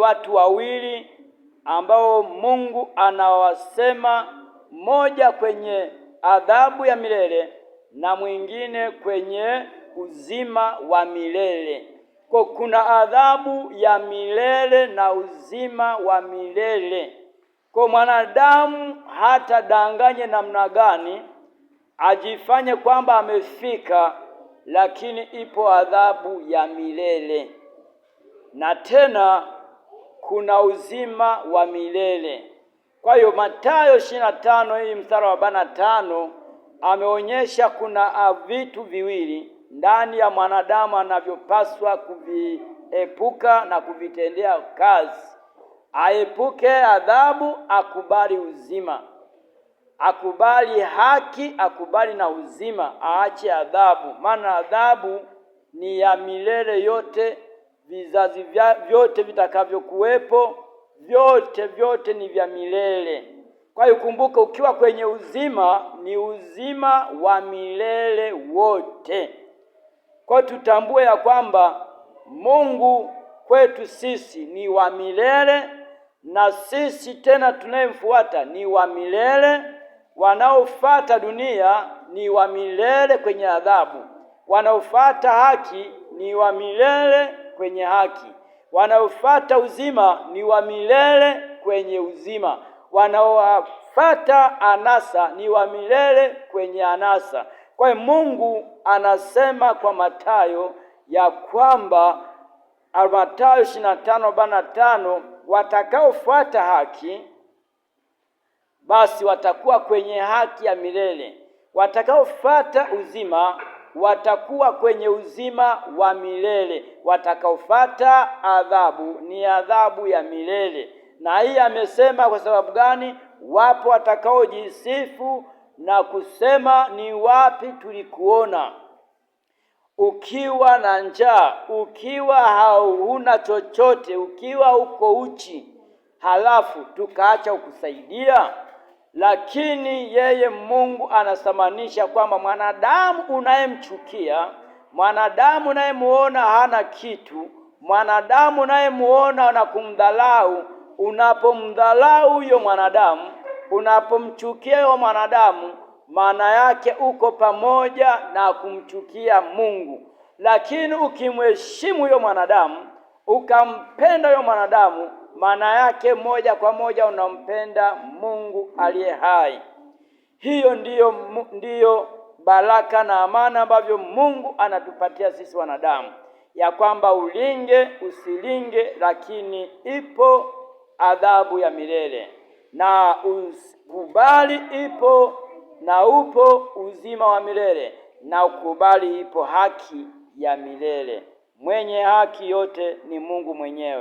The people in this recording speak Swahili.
watu wawili ambao Mungu anawasema, mmoja kwenye adhabu ya milele na mwingine kwenye uzima wa milele. Kwa kuna adhabu ya milele na uzima wa milele. Kwa mwanadamu hata danganye namna gani, ajifanye kwamba amefika, lakini ipo adhabu ya milele. Na tena kuna uzima wa milele. Kwa hiyo Mathayo 25 hii mstari wa 45 ameonyesha kuna vitu viwili ndani ya mwanadamu anavyopaswa kuviepuka na kuvitendea kazi. Aepuke adhabu, akubali uzima. Akubali haki, akubali na uzima, aache adhabu. Maana adhabu ni ya milele yote, vizazi vyote vitakavyokuwepo, vyote ni vya milele. Kwa hiyo kumbuka, ukiwa kwenye uzima ni uzima wa milele wote. Kwa tutambue ya kwamba Mungu kwetu sisi ni wa milele, na sisi tena tunayemfuata ni wa milele. Wanaofuata dunia ni wa milele kwenye adhabu, wanaofuata haki ni wa milele kwenye haki, wanaofuata uzima ni wa milele kwenye uzima, wanaofuata anasa ni wa milele kwenye anasa. Kwa hiyo Mungu anasema kwa Mathayo ya kwamba Mathayo 25:45, watakaofuata haki basi watakuwa kwenye haki ya milele, watakaofuata uzima watakuwa kwenye uzima wa milele, watakaofuata adhabu ni adhabu ya milele. Na hii amesema kwa sababu gani? Wapo watakaojisifu na kusema, ni wapi tulikuona ukiwa na njaa, ukiwa hauna chochote, ukiwa uko uchi, halafu tukaacha kukusaidia? Lakini yeye Mungu anasamanisha kwamba mwanadamu unayemchukia, mwanadamu unayemuona hana kitu, mwanadamu unayemuona na kumdhalau, unapomdhalau huyo mwanadamu, unapomchukia huyo mwanadamu, maana yake uko pamoja na kumchukia Mungu. Lakini ukimheshimu huyo mwanadamu, ukampenda huyo mwanadamu, maana yake moja kwa moja unampenda Mungu aliye hai. Hiyo ndiyo baraka na amana ambavyo Mungu anatupatia sisi wanadamu, ya kwamba ulinge usilinge, lakini ipo adhabu ya milele, na ukubali ipo, na upo uzima wa milele, na ukubali ipo haki ya milele. Mwenye haki yote ni Mungu mwenyewe.